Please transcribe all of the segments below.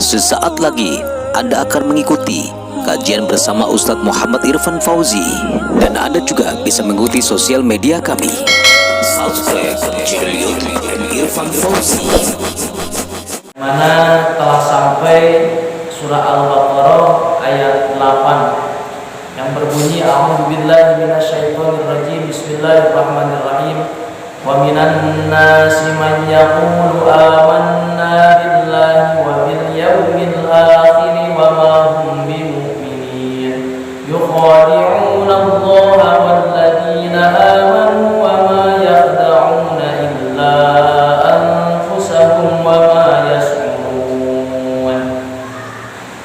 Sesaat lagi Anda akan mengikuti kajian bersama Ustadz Muhammad Irfan Fauzi, dan Anda juga bisa mengikuti sosial media kami. Subscribe channel YouTube Irfan Fauzi. Mana telah sampai surah Al-Baqarah ayat 8 yang berbunyi A'udzubillahi minasyaitonirrajim, Bismillahirrahmanirrahim. Wa minan nasi man yaqulu amanna billahi wa bil yawmil akhir wa ma hum bimu'minin yukhadi'una Allaha wal ladzina amanu wa ma yakhda'una illa anfusahum wa ma yash'urun.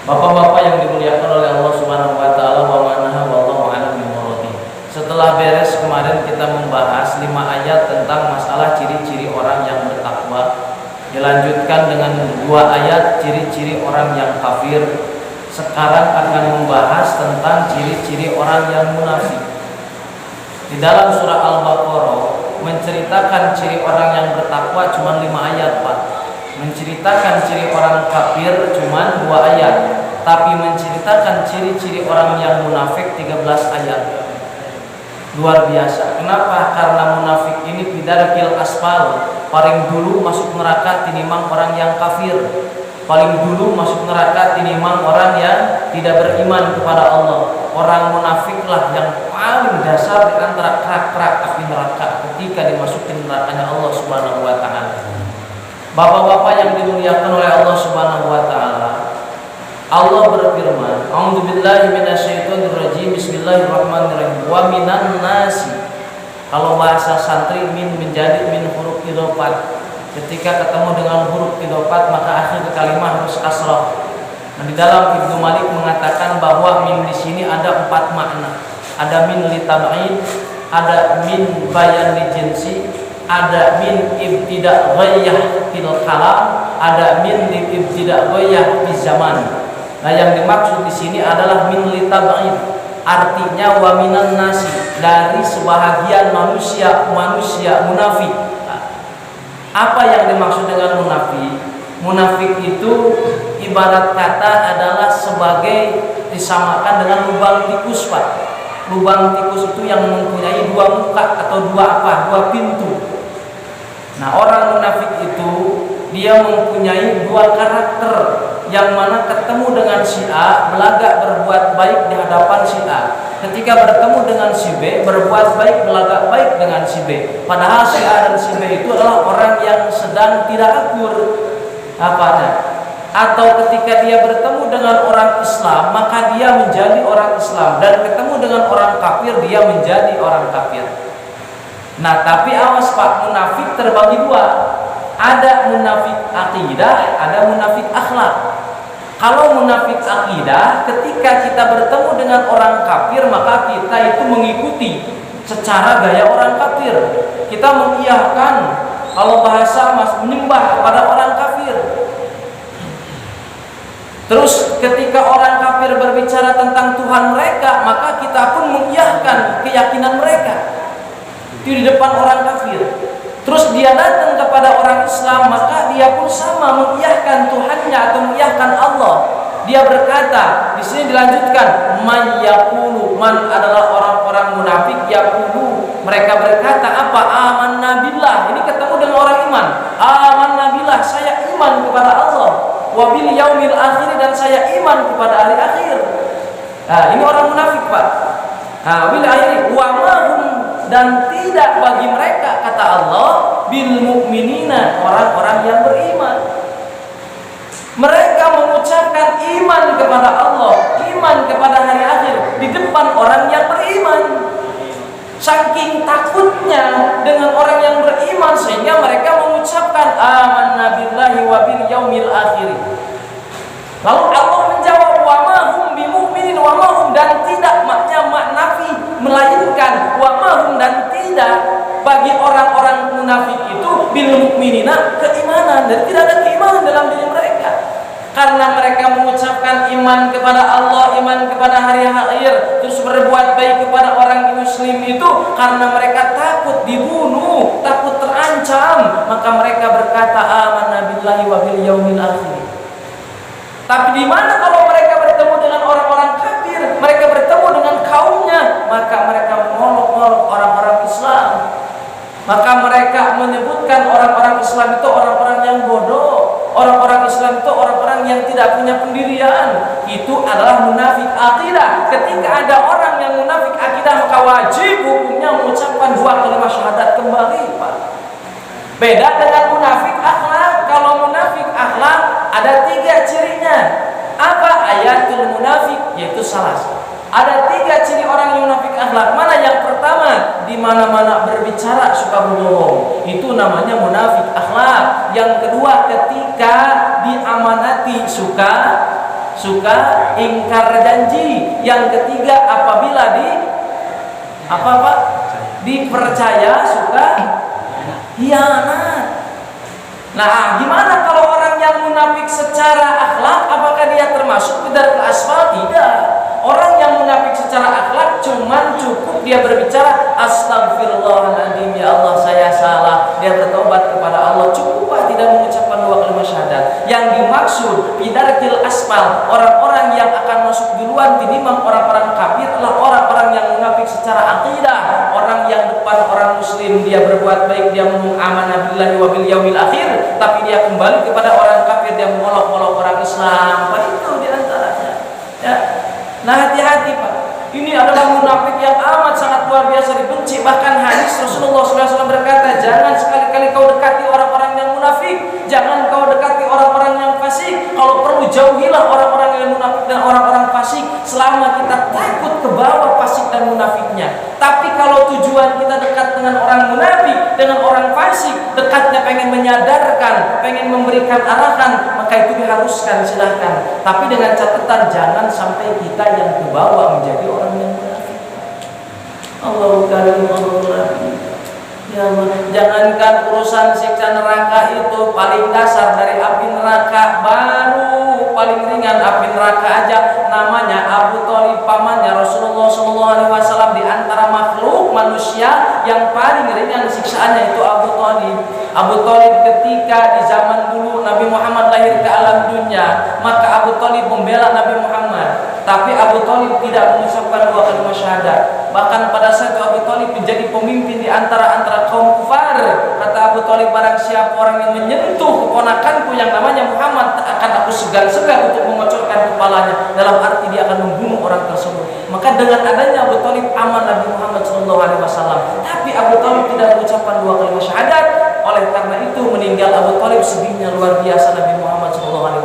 Bapak-bapak yang dimuliakan oleh Allah Subhanahu wa taala, wa manaha wallahu a'lam bimuradi. Setelah beres kemarin kita membahas 5 ayat tentang masalah ciri-ciri orang yang bertakwa. Dilanjutkan dengan 2 ayat ciri-ciri orang yang kafir. Sekarang akan membahas tentang ciri-ciri orang yang munafik. Di dalam surah Al-Baqarah menceritakan ciri orang yang bertakwa cuma 5 ayat, Pak. Menceritakan ciri orang kafir cuma 2 ayat, tapi menceritakan ciri-ciri orang yang munafik 13 ayat. Luar biasa. Kenapa? Karena munafik ini bidarkil asfal, paling dulu masuk neraka tinimbang orang yang kafir. Paling dulu masuk neraka tinimbang orang yang tidak beriman kepada Allah. Orang munafiklah yang paling dasar di antara kerak-kerak api neraka ketika dimasukin nerakanya Allah Subhanahu wa taala. Bapak-bapak yang dimuliakan oleh Allah Subhanahu wa taala, Allah berfirman, A'udzubillahi minasyaitonirrajim, Bismillahirrahmanirrahim. Wa minan nasi. Kalau bahasa santri min menjadi min huruf idhofat. Ketika ketemu dengan huruf idhofat maka akhir kalimat harus kasrah. Nah, di dalam Ibnu Malik mengatakan bahwa min di sini ada 4 makna. Ada min li tab'id, ada min bayan li jinsi, ada min ibtida' ghayyah fil kalam, ada min ibtida' ghayyah fi zaman. Nah, yang dimaksud di sini adalah min li tab'id, artinya wa minan nasi, dari sebahagian manusia munafik. Apa yang dimaksud dengan munafik? Munafik itu ibarat kata adalah sebagai disamakan dengan lubang tikus, Pak. Lubang tikus itu yang mempunyai 2 muka atau 2 pintu. Nah, orang munafik itu dia mempunyai 2 karakter, yang mana ketemu dengan si A belagak berbuat baik di hadapan si A. Ketika bertemu dengan si B berbuat baik, belagak baik dengan si B. Padahal si A dan si B itu adalah orang yang sedang tidak akur apanya. Atau ketika dia bertemu dengan orang Islam maka dia menjadi orang Islam, dan ketemu dengan orang kafir dia menjadi orang kafir. Nah, tapi awas Pak, munafik terbagi 2. Ada munafik akidah, ada munafik akhlak. Kalau munafik akidah, ketika kita bertemu dengan orang kafir maka kita itu mengikuti secara gaya orang kafir. Kita mengiyahkan, kalau bahasa menyembah kepada orang kafir. Terus ketika orang kafir berbicara tentang Tuhan mereka, maka kita pun mengiyahkan keyakinan mereka itu di depan orang kafir. Terus dia datang kepada orang Islam, maka dia pun sama mengiyahkan Tuhannya atau mengiyahkan Allah. Dia berkata, di sini dilanjutkan, man yaqulu, man adalah orang-orang munafik, yaqulu, mereka berkata apa? Amanna billah. Ini ketemu dengan orang iman. Amanna billah, saya iman kepada Allah. Wa bil yaumil akhir, dan saya iman kepada hari akhir. Nah, ini orang munafik, Pak. Nah, bil akhir wa ma hum, dan tidak bagi mereka, kata Allah, bil mu'minina, orang-orang yang beriman. Mereka mengucapkan iman kepada Allah, iman kepada hari akhir di depan orang yang beriman. Saking takutnya dengan orang yang beriman sehingga mereka mengucapkan amanna billahi wa bil yaumil akhir. Lalu Allah menjawab wa ma hum bimu'minin, wa ma hum, dan tidak maknya nafi, melainkan wa ma hum, dan tidak bagi orang-orang munafik itu bil mu'minina, keimanan, dan tidak ada keimanan dalam diri mereka. Karena mereka mengucapkan iman kepada Allah, iman kepada hari akhir, terus berbuat baik kepada orang muslim itu karena mereka takut dibunuh, takut terancam, maka mereka berkata amanna billahi wa bil yaumil akhir. Tapi di mana kalau mereka bertemu dengan orang-orang kafir, mereka bertemu dengan kaumnya, maka mereka mengolok-olok orang-orang Islam. Maka mereka menyebutkan orang-orang Islam itu orang-orang yang bodoh. Orang-orang Islam itu orang-orang yang tidak punya pendirian. Itu adalah munafik akidah. Ketika ada orang yang munafik akidah, maka wajib hukumnya mengucapkan 2 kalimat syahadat kembali, Pak. Beda dengan munafik akhlak. Kalau munafik akhlak ada 3 cirinya. Apa? Ayatul munafik, yaitu salah. Ada 3 ciri orang yang munafik akhlak. Mana yang pertama? Di mana-mana berbicara suka berbohong. Itu namanya munafik akhlak. Yang kedua, ketika diamanati suka ingkar janji. Yang ketiga, apabila dipercaya suka hianat. Nah, gimana kalau orang yang munafik secara akhlak? Apakah dia termasuk ke dalam asfal? Tidak. Orang yang munafik secara akhlak cuman cukup dia berbicara astagfirullahaladzim, ya Allah saya salah, dia bertobat kepada Allah, cukup Pak, tidak mengucapkan 2 kalimat syahadat. Yang dimaksud bidarkil asfal, orang-orang yang akan masuk duluan tinimbang orang-orang kafir adalah orang-orang yang munafik secara akidah. Orang yang depan orang muslim dia berbuat baik, dia ngomong amanah billahi wa bil yaumil akhir, tapi dia kembali kepada orang kafir, dia mengolok-olok orang Islam. Apa itu diantaranya? Ya. Nah, hati-hati Pak. Ini adalah munafik yang amat sangat luar biasa dibenci. Bahkan hadis Rasulullah SAW berkata, jangan sekali-kali kau dekati orang-orang yang munafik, jangan kau dekati orang-orang yang fasik. Kalau perlu jauhilah orang-orang yang munafik dan orang-orang fasik, selama kita takut ke bawah fasik dan munafiknya. Tapi kalau tujuan kita dekat dengan orang munafik, dengan orang fasik, dekatnya pengen menyadarkan, pengen memberikan arahan, maka itu diharuskan, silahkan. Tapi dengan catatan jangan sampai kita yang ke bawah menjadi orang yang munafik. Allahu karim, Allahu rahim. Ya Allah, jangankan urusan siksa neraka itu paling dasar dari api neraka, baru paling ringan api neraka aja namanya Abu Thalib, pamannya Rasulullah SAW. Di antara makhluk manusia yang paling ringan siksaannya itu Abu Thalib. Abu Thalib ketika di zaman dulu Nabi Muhammad lahir ke alam dunia, maka Abu Thalib membela Nabi Muhammad. Tapi Abu Thalib tidak mengucapkan 2 kalimat syahadat. Bahkan pada saat itu Abu Thalib menjadi pemimpin di antara kaum kufar. Kata Abu Thalib, barang siapa orang yang menyentuh keponakanku yang namanya Muhammad, akan aku segan-segan untuk mengocorkan kepalanya. Dalam arti dia akan membunuh orang tersebut. Maka dengan adanya Abu Thalib aman Nabi Muhammad SAW. Tapi Abu Thalib tidak mengucapkan 2 kalimat syahadat. Oleh karena itu meninggal Abu Thalib sedihnya luar biasa Nabi Muhammad SAW.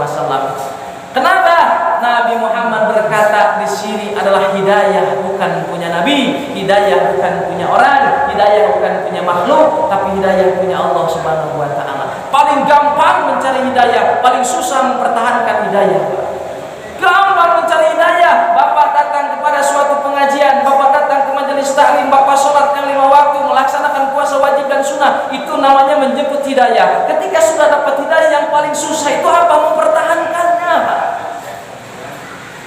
Kenapa? Nabi Muhammad berkata di sini adalah hidayah bukan punya Nabi, hidayah bukan punya orang, hidayah bukan punya makhluk, tapi hidayah punya Allah Subhanahu wa Ta'ala. Paling gampang mencari hidayah, paling susah mempertahankan hidayah. Gampang mencari hidayah. Bapak datang kepada suatu pengajian, Bapak datang ke majelis taklim, Bapak sholat yang 5 waktu, melaksanakan puasa wajib dan sunnah, itu namanya menjemput hidayah. Ketika sudah dapat hidayah, yang paling susah itu apa? Mempertahankannya, Pak.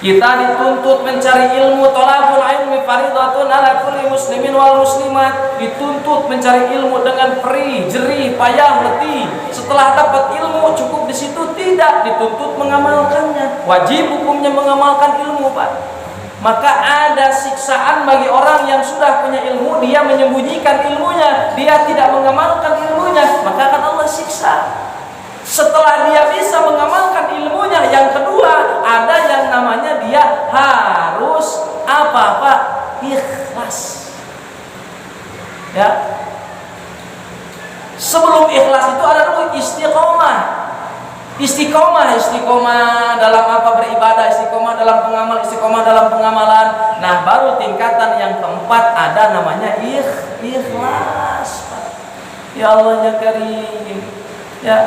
Kita dituntut mencari ilmu, thalabul ilmi fardhatun 'ala kulli muslimin wal muslimat. Dituntut mencari ilmu dengan perih, jerih, payah, letih. Setelah dapat ilmu cukup di situ? Tidak, dituntut mengamalkannya. Wajib hukumnya mengamalkan ilmu, Pak. Maka ada siksaan bagi orang yang sudah punya ilmu, dia menyembunyikan ilmunya, dia tidak mengamalkan ilmunya, maka akan Allah siksa. Setelah dia bisa mengamalkan ilmunya, yang kedua ada yang namanya dia harus apa? Ikhlas. Ya. Sebelum ikhlas itu ada dulu istiqomah. Istiqomah dalam apa? Beribadah, istiqomah dalam pengamal, istiqomah dalam pengamalan. Nah, baru tingkatan yang keempat ada namanya ikhlas. Ya Allah ya Karim. Ya.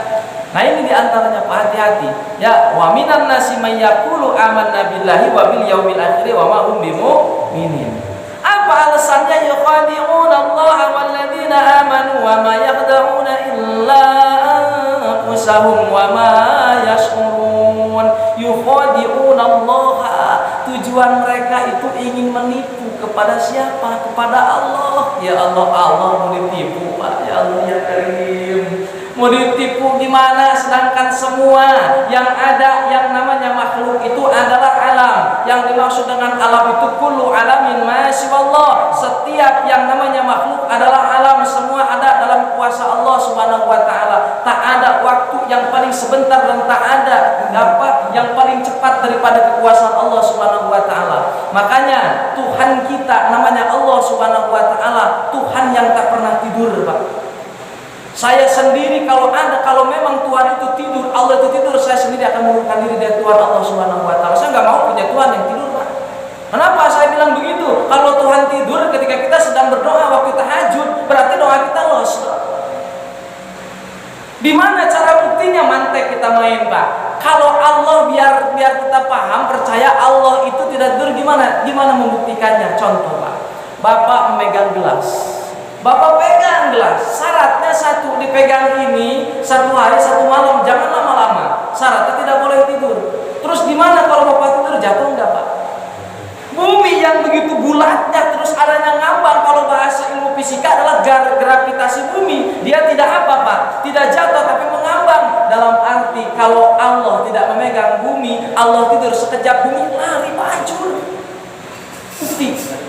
Nah, ini diantaranya, Pak, hati-hati. Ya, wa minan nasi may yaqulu amanna billahi wa bil yaumil akhir wa ma hum bimu'minin. Apa alasannya? Yukhadi'una Allah wal ladzina amanu wa ma yakhda'una illa anfusahum wa ma yash'urun. Yukhadi'una Allah. Tujuan mereka itu ingin menipu kepada siapa? Kepada Allah. Ya Allah, Allah mau ditipu, Pak. Ya Allah ya Karim. Mau ditipu gimana? Sedangkan semua yang ada yang namanya makhluk itu adalah alam. Yang dimaksud dengan alam itu kullu alamin ma siwallah. Setiap yang namanya makhluk adalah alam, semua ada dalam kuasa Allah Subhanahu wa taala. Tak ada waktu yang paling sebentar dan tak ada yang paling cepat daripada kekuasaan Allah Subhanahu wa taala. Makanya Tuhan kita namanya Allah Subhanahu wa taala, Tuhan yang tak pernah tidur, Pak. Saya sendiri kalau memang Tuhan itu tidur, Allah itu tidur, saya sendiri akan mengundurkan diri dari Tuhan Allah Subhanahu wa taala. Saya nggak mau punya Tuhan yang tidur, Pak. Kenapa saya bilang begitu? Kalau Tuhan tidur ketika kita sedang berdoa waktu tahajud, berarti doa kita lost. Di mana cara buktinya? Mantek kita main, Pak. Kalau Allah biar kita paham, percaya Allah itu tidak tidur, gimana membuktikannya? Contoh, Pak. Bapak memegang gelas. Bapak pegang gelas, syaratnya satu, dipegang ini 1 hari 1 malam, jangan lama-lama. Syaratnya tidak boleh tidur. Terus gimana kalau Bapak tidur, jatuh enggak, Pak? Bumi yang begitu bulatnya terus adanya ngambang, kalau bahasa ilmu fisika adalah gravitasi bumi. Dia tidak apa, Pak? Tidak jatuh tapi mengambang. Dalam arti kalau Allah tidak memegang bumi, Allah tidur sekejap bumi lari hancur. Bukti.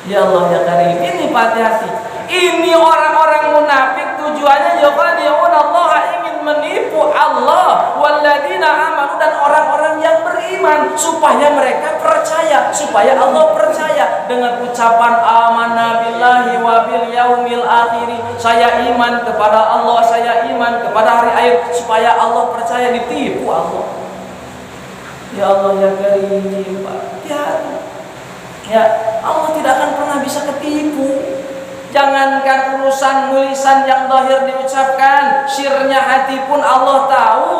Ya Allah ya Karim, ini hati-hati. Ini orang-orang munafik tujuannya yukhadi'un Allah, ingin menipu Allah walladzina amanu, dan orang-orang yang beriman supaya mereka percaya, supaya Allah percaya dengan ucapan amanna billahi wa bil yaumil akhir. Saya iman kepada Allah, saya iman kepada hari akhir, supaya Allah percaya, ditipu Allah. Ya Allah ya Karim, Pak. Ya, Allah tidak akan pernah bisa ketipu. Jangankan urusan lisan yang zahir diucapkan, sirnya hati pun Allah tahu,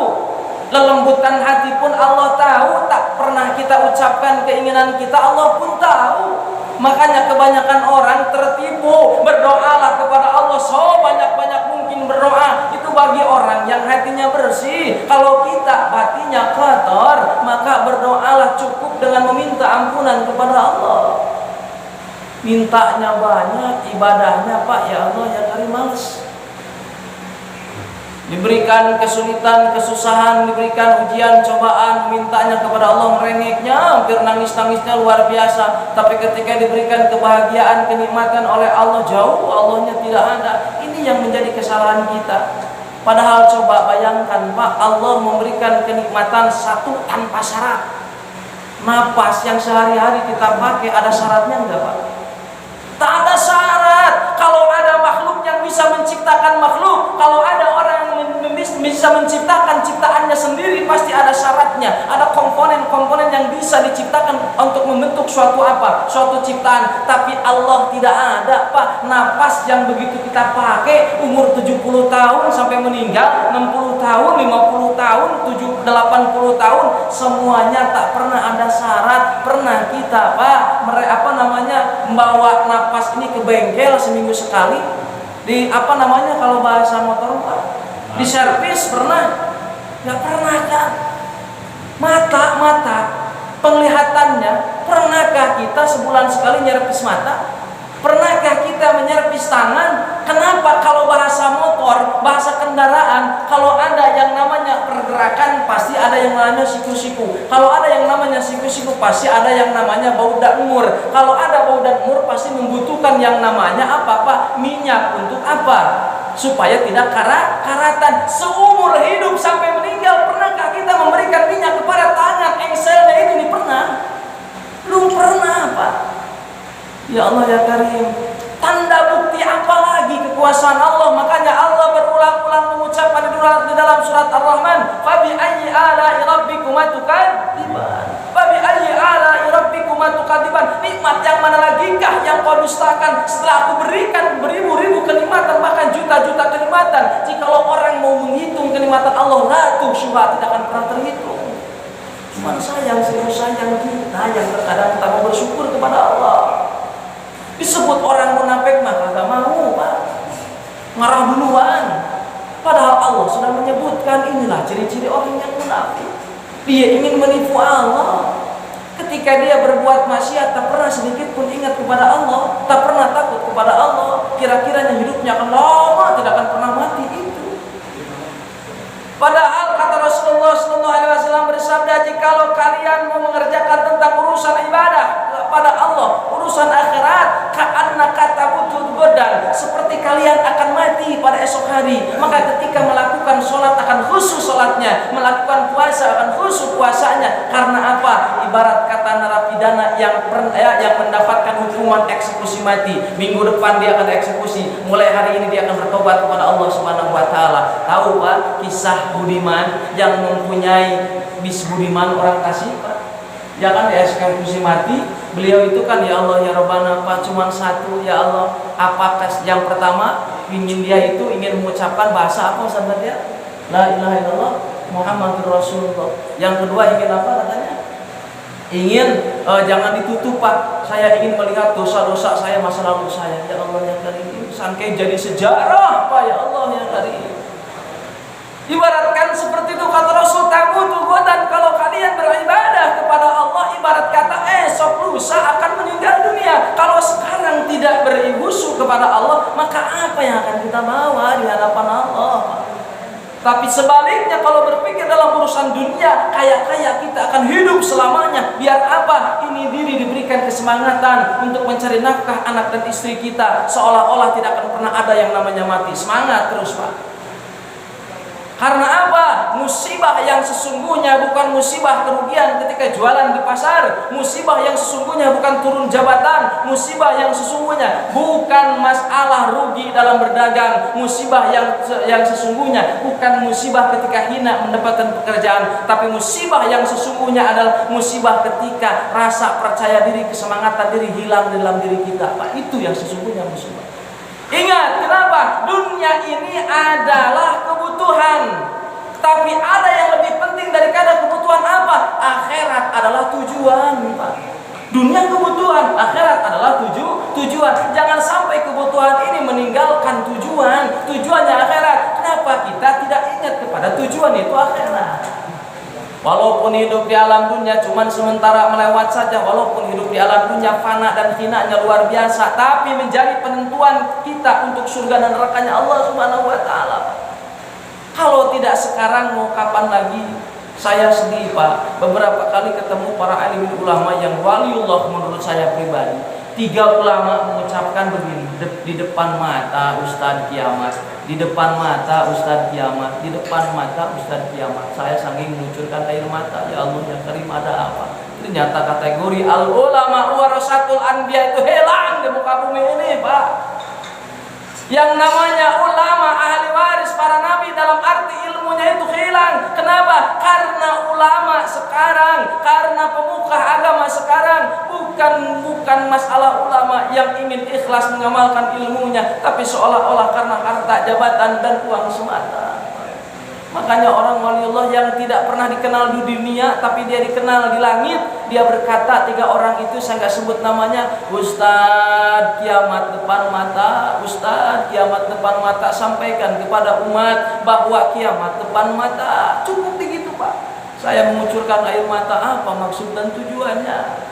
lelembutan hati pun Allah tahu. Tak pernah kita ucapkan keinginan kita, Allah pun tahu. Makanya kebanyakan orang tertipu. Berdoalah kepada Allah sebanyak-banyak mungkin berdoa. Itu bagi orang yang hatinya bersih. Kalau kita hatinya kotor, maka berdoalah cukup dengan meminta ampunan kepada Allah. Mintanya banyak, ibadahnya, Pak, ya Allah ya Karim, males. Diberikan kesulitan, kesusahan, diberikan ujian, cobaan, mintanya kepada Allah, merengeknya, hampir nangis-nangisnya luar biasa. Tapi ketika diberikan kebahagiaan, kenikmatan oleh Allah, jauh Allahnya tidak ada. Ini yang menjadi kesalahan kita. Padahal coba bayangkan, Pak, Allah memberikan kenikmatan satu tanpa syarat. Napas yang sehari-hari kita pakai ada syaratnya enggak, Pak? Tak ada syarat. Kalau ada makhluk yang bisa menciptakan makhluk, kalau ada orang yang bisa menciptakan ciptaannya sendiri, pasti ada syaratnya. Ada komponen-komponen yang bisa diciptakan untuk membentuk suatu ciptaan. Tapi Allah tidak ada, Pak. Napas yang begitu kita pakai, umur 70 tahun sampai meninggal, 60 tahun, 50 tahun, 80 tahun, semuanya tak pernah ada syarat. Pernah kita, Pak, membawa napas ini ke bengkel seminggu sekali, di kalau bahasa motor, Pak, di servis pernah? Nggak pernah, kan? Mata penglihatannya, pernahkah kita sebulan sekali nyerpis mata? Pernahkah kita menyerpis tangan? Kenapa? Kalau bahasa motor, bahasa kendaraan, kalau ada yang namanya pergerakan, pasti ada yang namanya siku-siku. Kalau ada yang namanya siku-siku, pasti ada yang namanya bau damur. Kalau ada bau damur, pasti membutuhkan yang namanya apa, Pak? Minyak. Untuk apa? Supaya tidak karatan. Seumur hidup sampai meninggal, pernahkah kita memberikan minyak kepada tangan engselnya ini? Pernah? Belum pernah, Pak. Ya Allah ya Karim, tanda bukti apa lagi kekuasaan Allah? Makanya Allah berulang-ulang mengucapkan di dalam surat Ar-Rahman, "Fabi ayyi ala'i rabbikuma tukadziban." Fabi ayyi ala'i rabbikuma tukadziban. Nikmat yang mana lagikah yang kau dustakan setelah aku berikan beribu-ribu kenikmatan, bahkan juta-juta kenikmatan? Jikalau orang mau menghitung kenikmatan Allah, la tuhsuha, tidak akan pernah terhitung. Cuma sayang kita yang terkadang tak mau bersyukur kepada Allah. Disebut orang munafik, maka gak mau, Pak. Marah duluan. Padahal Allah sudah menyebutkan inilah ciri-ciri orang yang munafik. Dia ingin menipu Allah. Ketika dia berbuat maksiat, tak pernah sedikit pun ingat kepada Allah, tak pernah takut kepada Allah. Kira-kiranya hidupnya akan lama, tidak akan pernah mati. Itu tadi. Maka ketika melakukan sholat akan khusyuk sholatnya, melakukan puasa akan khusyuk puasanya. Karena apa? Ibarat kata narapidana yang mendapatkan hukuman eksekusi mati. Minggu depan dia akan eksekusi. Mulai hari ini dia akan bertobat kepada Allah Subhanahu wa taala. Tahu Pak kisah Budiman yang mempunyai bis Budiman orang Tasik, Pak? Ya kan dieksekusi mati. Beliau itu kan ya Allah ya Rabbana Pak cuma satu ya Allah. Apakah yang pertama dia ingin mengucapkan bahasa apa Ustaz dia? La ilaha illallah Muhammadur Rasulullah. Yang kedua ingin apa katanya? Ingin jangan ditutup Pak. Saya ingin melihat dosa-dosa saya masa lalu saya. Ya Allah ya Karim. Sampai jadi sejarah Pak ya Allah ya Karim. Ibaratkan seperti itu kata Rasul, tabutu dan kalau kalian beribadah kepada Allah ibarat kata esok lusa akan meninggal dunia. Kalau sekarang tidak berihusu kepada Allah, maka apa yang akan kita bawa di hadapan Allah? Tapi sebaliknya kalau berpikir dalam urusan dunia, kaya-kaya kita akan hidup selamanya. Biar apa? Ini diri diberikan kesemangatan untuk mencari nafkah anak dan istri kita. Seolah-olah tidak akan pernah ada yang namanya mati. Semangat terus Pak. Karena apa? Musibah yang sesungguhnya bukan musibah kerugian ketika jualan di pasar. Musibah yang sesungguhnya bukan turun jabatan. Musibah yang sesungguhnya bukan masalah rugi dalam berdagang. Musibah yang sesungguhnya bukan musibah ketika hina mendapatkan pekerjaan. Tapi musibah yang sesungguhnya adalah musibah ketika rasa percaya diri, kesemangatan diri hilang dalam diri kita. Pak, itu yang sesungguhnya musibah. Ingat, kenapa? Dunia ini adalah kebutuhan. Tapi ada yang lebih penting daripada kebutuhan apa? Akhirat adalah tujuan, Pak. Dunia kebutuhan, akhirat adalah tujuan. Jangan sampai kebutuhan ini meninggalkan tujuan. Tujuannya akhirat. Kenapa kita tidak ingat kepada tujuan itu akhirat? Walaupun hidup di alam dunia cuman sementara melewat saja, walaupun hidup di alam dunia fana dan hinanya luar biasa, tapi menjadi penentuan kita untuk surga dan nerakanya Allah Subhanahu wa taala. Kalau tidak sekarang mau kapan lagi? Saya sedih Pak, beberapa kali ketemu para alim ulama yang waliullah menurut saya pribadi. 3 ulama mengucapkan begini di depan mata Ustadz kiamat, di depan mata Ustadz kiamat, di depan mata Ustadz kiamat. Saya saking mengucurkan air mata, ya Allah ya Karim ada apa? Ternyata kategori al ulama warasatul anbiya itu hilang di muka bumi ini Pak. Yang namanya ulama ahli waris para nabi dalam arti ilmunya itu hilang. Kenapa? Karena ulama sekarang, karena pemuka agama sekarang bukan masalah ulama yang ingin ikhlas mengamalkan ilmunya, tapi seolah-olah karena harta, jabatan dan uang semata. Makanya orang waliullah yang tidak pernah dikenal di dunia tapi dia dikenal di langit, dia berkata 3 orang itu saya nggak sebut namanya, Ustadz kiamat depan mata, Ustadz kiamat depan mata, sampaikan kepada umat bahwa kiamat depan mata. Cukup begitu Pak. Saya mengucurkan air mata, apa maksud dan tujuannya?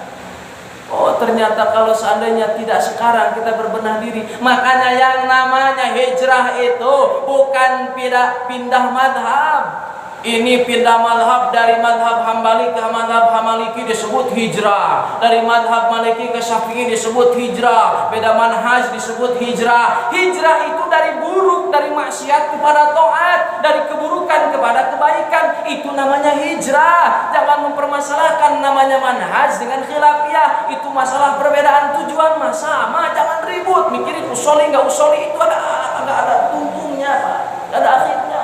Oh ternyata kalau seandainya tidak sekarang kita berbenah diri. Makanya yang namanya hijrah itu bukan pindah madhab. Ini pindah madhab dari madhab Hambali ke madhab Maliki disebut hijrah. Dari madhab Maliki ke Syafi'i disebut hijrah. Beda manhaj disebut hijrah. Hijrah itu dari buruk, dari maksiat kepada taat, dari keburukan kepada kebaikan. Itu namanya hijrah. Jangan mempermasalahkan namanya manhaj dengan khilafiyah. Itu masalah perbedaan tujuan mah sama. Jangan ribut mikirin usoli nggak usoli, itu ada tuntungnya Pak, ada akhirnya.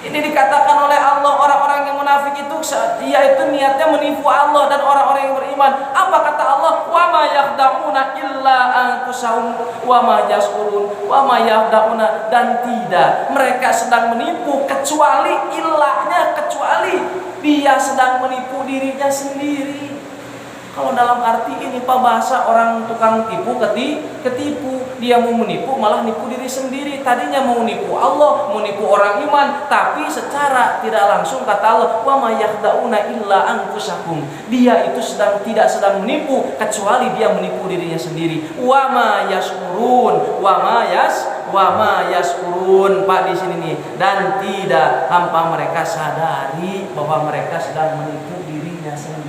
Ini dikatakan oleh Allah, orang-orang yang munafik itu yaitu niatnya menipu Allah dan orang-orang yang beriman. Apa kata Allah? Wa ma yakhda'una illa anfusahum wa ma yashurun wa ma yakhda'una, dan tidak mereka sedang menipu kecuali dia sedang menipu dirinya sendiri. Kalau dalam arti ini Pak, bahasa orang tukang tipu ketipu, dia mau menipu malah nipu diri sendiri. Tadinya mau nipu Allah, mau nipu orang iman, tapi secara tidak langsung kata Allah, wa ma yakhda'una illa anfusakum. Dia itu tidak sedang menipu kecuali dia menipu dirinya sendiri. Wa ma yashurun, wa ma yashurun Pak di sini nih, dan tidak hampa mereka sadari bahwa mereka sedang menipu dirinya sendiri.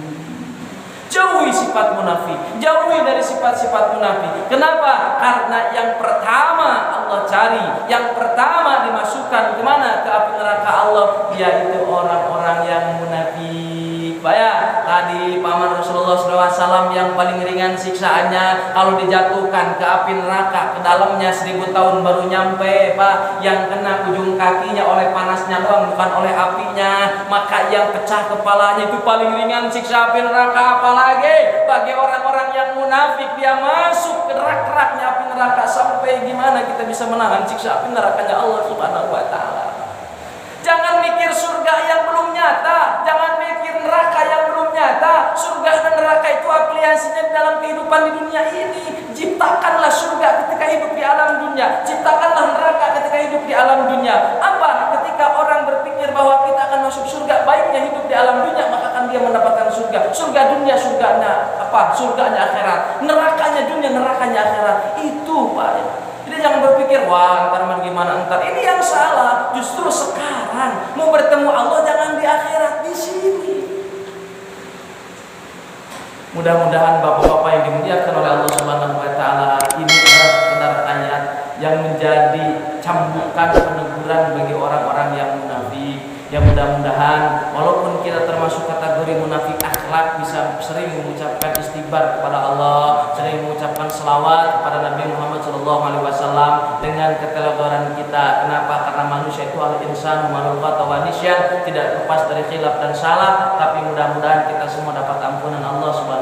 Jauhi sifat munafik, jauhi dari sifat-sifat munafik. Kenapa? Karena yang pertama Allah cari, yang pertama dimasukkan kemana? Ke api neraka Allah, yaitu orang-orang yang munafik. Ya, tadi paman Rasulullah SAW yang paling ringan siksaannya kalau dijatuhkan ke api neraka, ke dalamnya 1000 tahun baru nyampe, Pak. Yang kena ujung kakinya oleh panasnya doang, bukan oleh apinya. Maka yang pecah kepalanya itu paling ringan siksa api neraka. Apalagi bagi orang-orang yang munafik, dia masuk ke kerak-keraknya api neraka. Sampai gimana kita bisa menahan siksa api nerakanya Allah Subhanahu wa Ta'ala? Jangan mikir surga yang belum nyata, jangan mikir neraka yang belum nyata. Surga dan neraka itu aplikasinya di dalam kehidupan di dunia ini. Ciptakanlah surga ketika hidup di alam dunia, ciptakanlah neraka ketika hidup di alam dunia. Apa? Ketika orang berpikir bahwa kita akan masuk surga, baiknya hidup di alam dunia, maka akan dia mendapatkan surga. Surga dunia, surganya apa? Surganya akhirat. Nerakanya dunia, nerakanya akhirat. Itu, Pak. Jadi jangan berpikir, wah ntar gimana ntar. Ini yang salah. Justru sekarang mau bertemu Allah jangan di akhirat, di sini. Mudah-mudahan bapak-bapak yang dimuliakan oleh Allah Subhanahu wa Ta'ala, ini adalah sekedar ayat yang menjadi cambukan peneguran bagi orang-orang yang munafik. Ya mudah-mudahan walaupun kita termasuk kategori munafik akhlak, bisa sering mengucapkan istighfar kepada Allah, sering mengucapkan selawat kepada Nabi Muhammad SAW dengan keteledoran kita. Kenapa? Karena manusia itu al-insan makhluqat wa nisyan, tidak lepas dari khilaf dan salah. Tapi mudah-mudahan kita semua dapat ampunan Allah Subhanahu